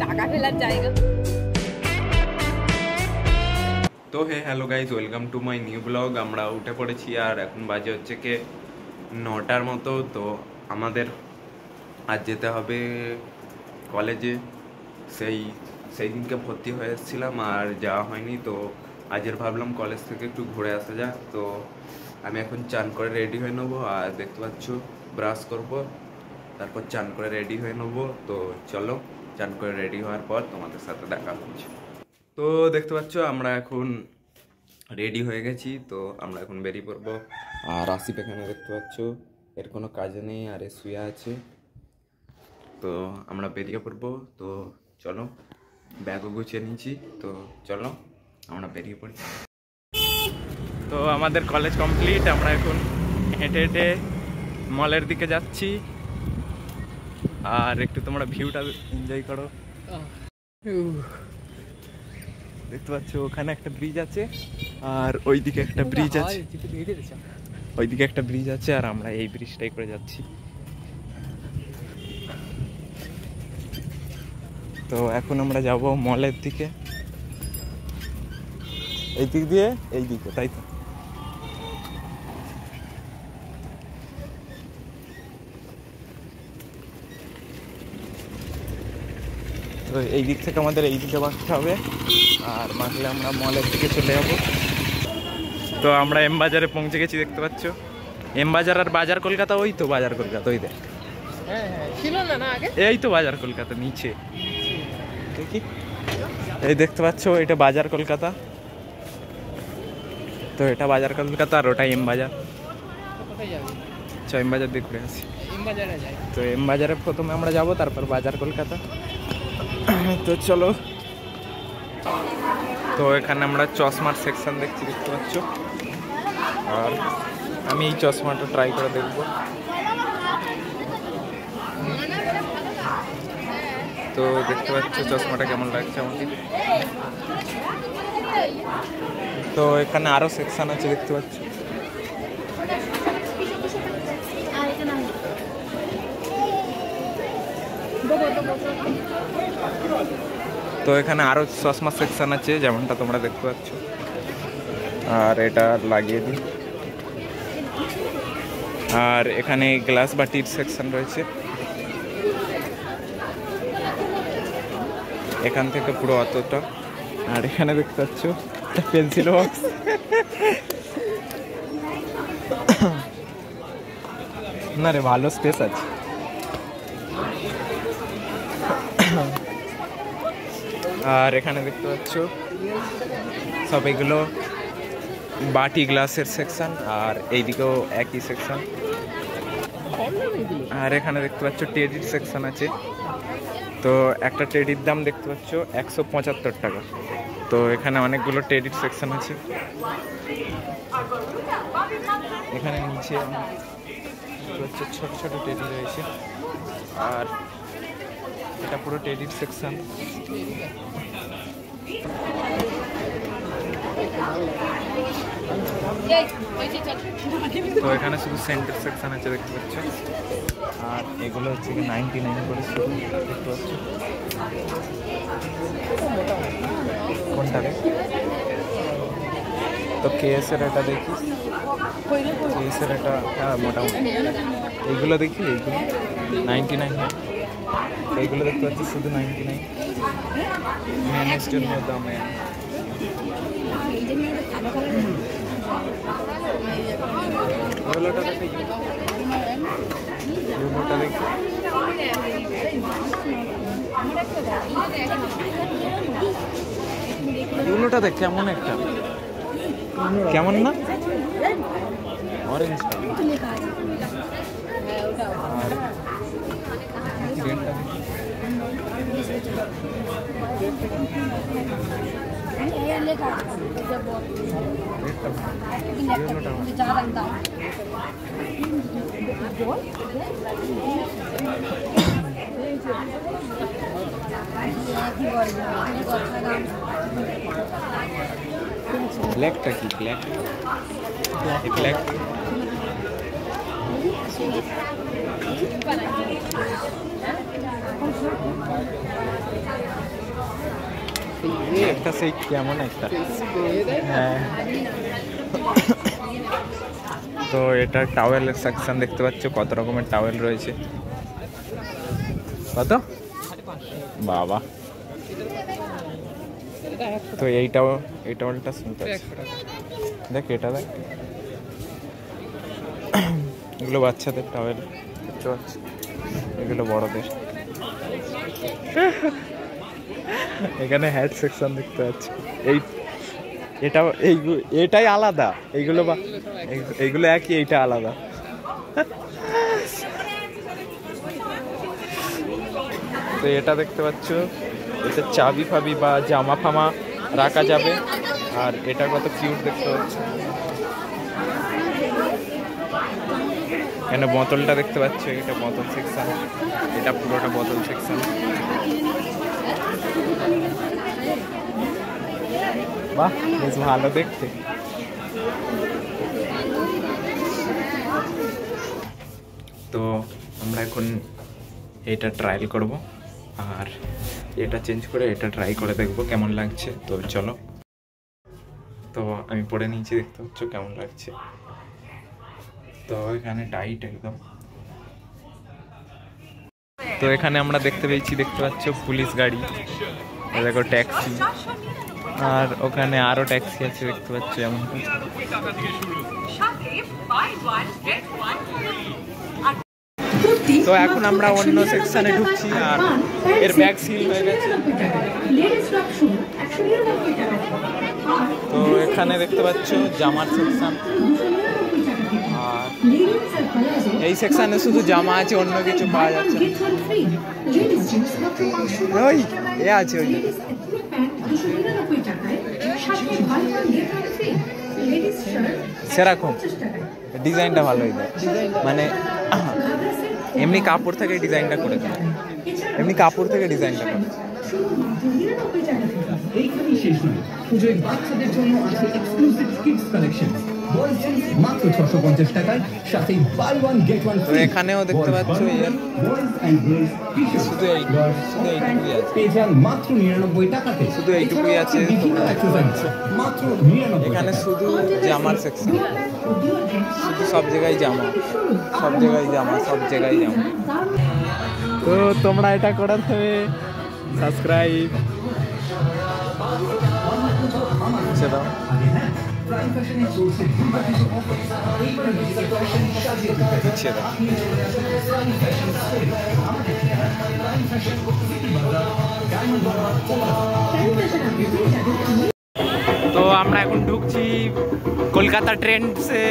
টাকা ফেলার জায়গা। তো hello guys, welcome to my new blog. আমরা উঠে পড়েছি আর এখন বাজে হচ্ছে কি 9টার মতো। তো আমাদের আজ যেতে হবে কলেজে। সেই দিনকে ভর্তি হয়ে এসেছিলাম আর যাওয়া হয়নি, তো আজের ভাবলাম কলেজ থেকে একটু ঘুরে আসা যাক। তো আমি এখন চান করে রেডি হয়ে নেবো আর দেখতে পাচ্ছ ব্রাশ করব, তারপর চান করে রেডি হয়ে নেবো। তো চলো, চান করে রেডি হওয়ার পর তোমাদের সাথে দেখা হচ্ছে। তো দেখতে পাচ্ছ আমরা এখন রেডি হয়ে গেছি, তো আমরা এখন বেরিয়ে পড়বো। আর আসিফ এখানে দেখতে পাচ্ছ, এর কোনো কাজ নেই আর এ শুয়ে আছে। তো আমরা বেরিয়ে পড়বো। তো চলো, ব্যাগও গুছিয়ে নিয়েছি, তো চলো আমরা বেরিয়ে পড়ি। তো আমাদের কলেজ কমপ্লিট, আমরা এখন হেঁটে হেঁটে মলের দিকে যাচ্ছি। আর একটু তোমরা ভিউটা এনজয় করো। দেখতে পাচ্ছ ওখানে একটা ব্রিজ আছে আর ওইদিকে একটা ব্রিজ আছে, ওইদিকে একটা ব্রিজ আছে আর আমরা এই ব্রিজটাই করে যাচ্ছি। তো এখন আমরা যাব মলের দিকে, এই দিক দিয়ে এই দিকে, তাই তো। তো এই দিক থেকে আমাদের এই দিকে বাঁকতে হবে আর বাঁকলে আমরা মলের দিকে চলে যাব। তো আমরা এম বাজারে পৌঁছে গেছি, দেখতে পাচ্ছ এম বাজার আর বাজার কলকাতা, ওই তো বাজার কলকাতা, ওই দেখ এই তো বাজার কলকাতা নিচে দেখি, এই দেখতে পাচ্ছ এটা বাজার কলকাতা। তো এটা বাজার কলকাতা আর ওটা এম বাজার। এম বাজার দিয়ে ঘুরে আসি। তো এম বাজারে প্রথমে আমরা যাব, তারপর বাজার কলকাতা। তো চলো, তো এখানে আমরা চশমার সেকশন দেখছি, দেখতে পাচ্ছ। আর আমি এই চশমাটা ট্রাই করে দেখব। তো দেখতে পাচ্ছ চশমাটা কেমন লাগছে আমাকে। তো এখানে আরো সেকশন আছে, দেখতে পাচ্ছ। তো এখানে আরো চশমা সেকশন আছে, যেমনটা তোমরা দেখতে পাচ্ছ। আর এটা লাগিয়ে দিই। আর এখানে গ্লাস বাটির সেকশন রয়েছে, এখান থেকে পুরো অতটা। আর এখানে দেখতে পাচ্ছ পেন্সিল বক্স। না রে, ভালো স্পেস আছে। আর এখানে দেখতে পাচ্ছ সব এগুলো বাটি গ্লাসের সেকশন, আর এইদিকেও একই সেকশন। আর এখানে দেখতে পাচ্ছ টেডির সেকশন আছে। তো একটা টেডির দাম দেখতে পাচ্ছ 175 টাকা। তো এখানে অনেকগুলো টেডির সেকশন আছে। এখানে নিচে ছোট ছোট টেডি রয়েছে। আর এটা পুরো টেডির সেকশন। তো এখানে শুধু সেন্টের সেকশন আছে, দেখতে পাচ্ছ। আর এগুলো হচ্ছে কি 99 করে শুরু, দেখতে পাচ্ছ। কোনটা রে? তো কেএসের এটা দেখি, কেএসের এটা হ্যাঁ মোটামুটি। এইগুলো দেখি, এইগুলো 99। এইগুলো দেখতে পাচ্ছি শুধু 99। ম্যানেজটের মধ্যে আমি ইউলোটা দেখি, ইউলোটা দেখি। ইউলোটা দেখ কেমন একটা, কেমন না অরেঞ্জ। আর ব্ল্যাকটা কি? ব্ল্যাক ব্ল্যাক একটা সেই কেমন একটা, হ্যাঁ। তো এটা টাওয়েলের সেকশন দেখতে পাচ্ছ, কত রকমের টাওয়েল রয়েছে। কত বাবা! তো এই টাওয়েলটা শুনতে দেখ, এটা দেখ, এগুলো বাচ্চাদের টাওয়েল দেখতে পাচ্ছি, এগুলো বড়দের। এখানে হ্যাট সেকশন দেখতে পাচ্ছি, এটাই আলাদা, এইগুলো একই, এইটা আলাদা। তো এটা দেখতে পাচ্ছ, এটা চাবি ফাবি বা জামা ফামা রাখা যাবে। আর এটা কত কিউট দেখতে পাচ্ছ। এখানে বোতলটা দেখতে পাচ্ছ, এটা বোতল সেকশন, এটা পুরোটা বোতল সেকশন। বাহ, বেশ ভালো দেখতে। তো আমরা এখন এটা ট্রায়াল করব, আর এটা চেঞ্জ করে এটা ট্রাই করে দেখবো কেমন লাগছে। তো চলো, তো আমি পরে নিয়েছি, দেখতে পাচ্ছ কেমন লাগছে। তো এখানে টাইট একদম। তো এখানে আমরা দেখতে পাচ্ছ পুলিশ গাড়ি, দেখো ট্যাক্সি, আর ওখানে আরো ট্যাক্সি আছে দেখতে পাচ্ছ এমন। তো এখন আমরা অন্য সেকশনে ঢুকছি, আর এর ব্যাগ সিল হয়ে গেছে। তো এখানে দেখতে পাচ্ছ জামার সেকশন, আর এই সেকশনে শুধু জামা আছে, অন্য কিছু পাওয়া যাচ্ছে না। ওই এ আছে, ওই সেরকম ডিজাইনটা ভালো হয়ে যায়, মানে এমনি কাপড় থেকে ডিজাইনটা করে দেয়, এমনি কাপড় থেকে ডিজাইনটা করে। বাচ্চাদের জন্য আছে এক্সক্লুসিভ কিডস কালেকশন, মাত্র 650 টাকায়, সাথে buy one get one free. এখানেও দেখতে পাচ্ছ শুধু এইটুকুই আছে, পেয়ে যান মাত্র 99 টাকাতে, শুধু এইটুকুই আছে মাত্র 99। এখানে শুধু জামার সেকশন, শুধু সব জায়গায় জামা, সব জায়গায় জামা, সব জায়গায় জামা। তো তোমরা এটা করার হবে সাবস্ক্রাইব দাও। তো আমরা এখন ঢুকছি কলকাতা ট্রেন্ডসে,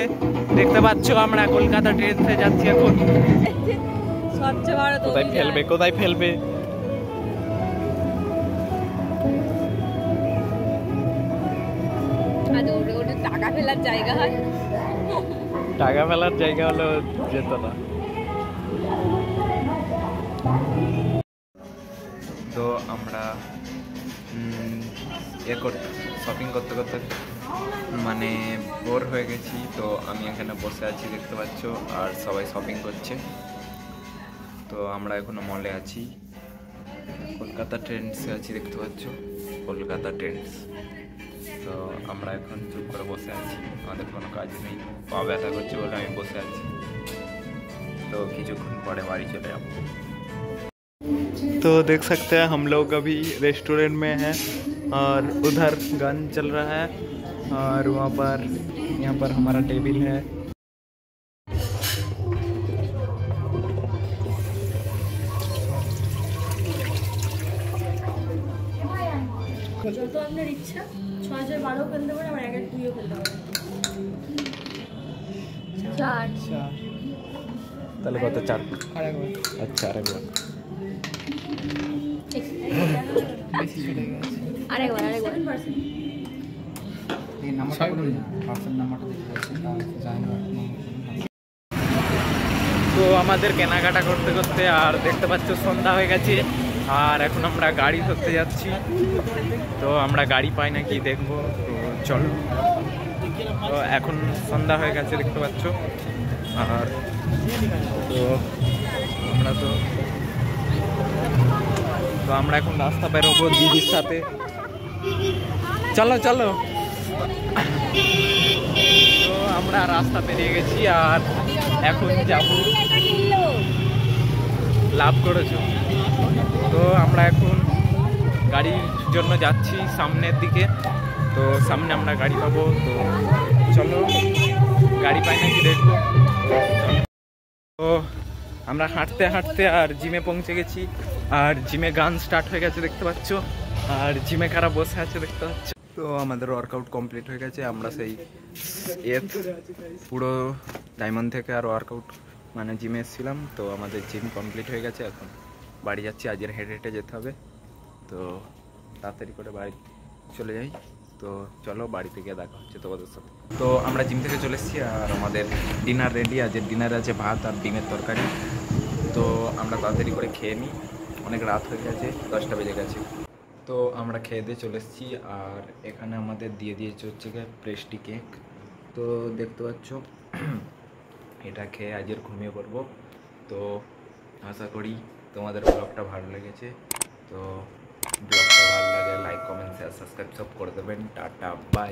দেখতে পাচ্ছ আমরা কলকাতা ট্রেন্ডসে যাচ্ছি এখন। কোথায় ফেলবে টাকা ফেলার জায়গা হয়, টাকা ফেলার জায়গা হলো যেত না। তো আমরা শপিং করতে করতে মানে বোর হয়ে গেছি। তো আমি এখানে বসে আছি দেখতে পাচ্ছ, আর সবাই শপিং করছে। তো আমরা এখনো মলে আছি, কলকাতা ট্রেন্ডসে আছি দেখতে পাচ্ছ, কলকাতা ট্রেন্ডস। তো আমরা এখন চুপ করে বসে আছি, আমাদের কোনো কাজ নেই, পা ব্যথা করছে বলে আমি বসে আছি। तो কিছুক্ষণ পরে বাড়ি চলে যাব। तो देख सकते हैं हम लोग अभी रेस्टोरेंट में हैं, और उधर गान चल रहा है, और वहाँ पर यहाँ पर हमारा टेबल है। যত আপনার ইচ্ছা 6012 খেলতে পারে, আমার 1-2 খেলতে পারে। 4 তাহলে কত? 4 আরেকবার। আচ্ছা আরেকবার বেশি চলে গেছে। আরেকবার এই নাম্বারটা বলুন, পার্সেল নাম্বারটা দেখতে পাচ্ছেন, তো আমাদের কেনাকাটা করতে করতে আর দেখতে পাচ্ছ সন্ধ্যা হয়ে গেছে, আর এখন আমরা গাড়ি ধরতে যাচ্ছি। তো আমরা গাড়ি পাই নাকি দেখবো, তো চলো। তো এখন সন্ধ্যা হয়ে গেছে দেখতে পাচ্ছ, আর তো আমরা এখন রাস্তা বেরোবো দিদির সাথে। চলো চলো। তো আমরা রাস্তা পেরিয়ে গেছি আর এখন যাব, লাভ করেছো। তো আমরা এখন গাড়ির জন্য যাচ্ছি সামনের দিকে। তো সামনে আমরা গাড়ি পাবো, তো চলো গাড়ি পাই নাকি দেখবো। তো আমরা হাঁটতে হাঁটতে আর জিমে পৌঁছে গেছি, আর জিমে গান স্টার্ট হয়ে গেছে দেখতে পাচ্ছ, আর জিমে কারা বসে আছে দেখতে পাচ্ছ। তো আমাদের ওয়ার্কআউট কমপ্লিট হয়ে গেছে, আমরা সেই পুরো ডায়মন্ড থেকে আর ওয়ার্কআউট মানে জিমে এসেছিলাম। তো আমাদের জিম কমপ্লিট হয়ে গেছে, এখন বাড়ি যাচ্ছি। আজের হেঁটে হেঁটে যেতে হবে, তো তাড়াতাড়ি করে বাড়ি চলে যাই। তো চলো বাড়িতে গিয়ে দেখা হচ্ছে তোমাদের সাথে। তো আমরা জিম থেকে চলে এসেছি আর আমাদের ডিনার রেডি। আজের ডিনারে আছে ভাত আর ডিমের তরকারি। তো আমরা তাড়াতাড়ি করে খেয়ে নিই, অনেক রাত হয়ে গেছে, 10টা বেজে গেছে। তো আমরা খেয়ে দিয়ে চলে এসেছি, আর এখানে আমাদের দিয়ে দিয়েছে হচ্ছে গিয়ে প্রেস্টি কেক। তো দেখতে পাচ্ছ, এটা খেয়ে আজের ঘুমিয়ে পড়বো। তো আশা করি তোমাদের ব্লগটা ভালো লেগেছে। তো ব্লগটা ভালো লাগে লাইক কমেন্ট শেয়ার সাবস্ক্রাইব সব করে দেবেন। Tata bye.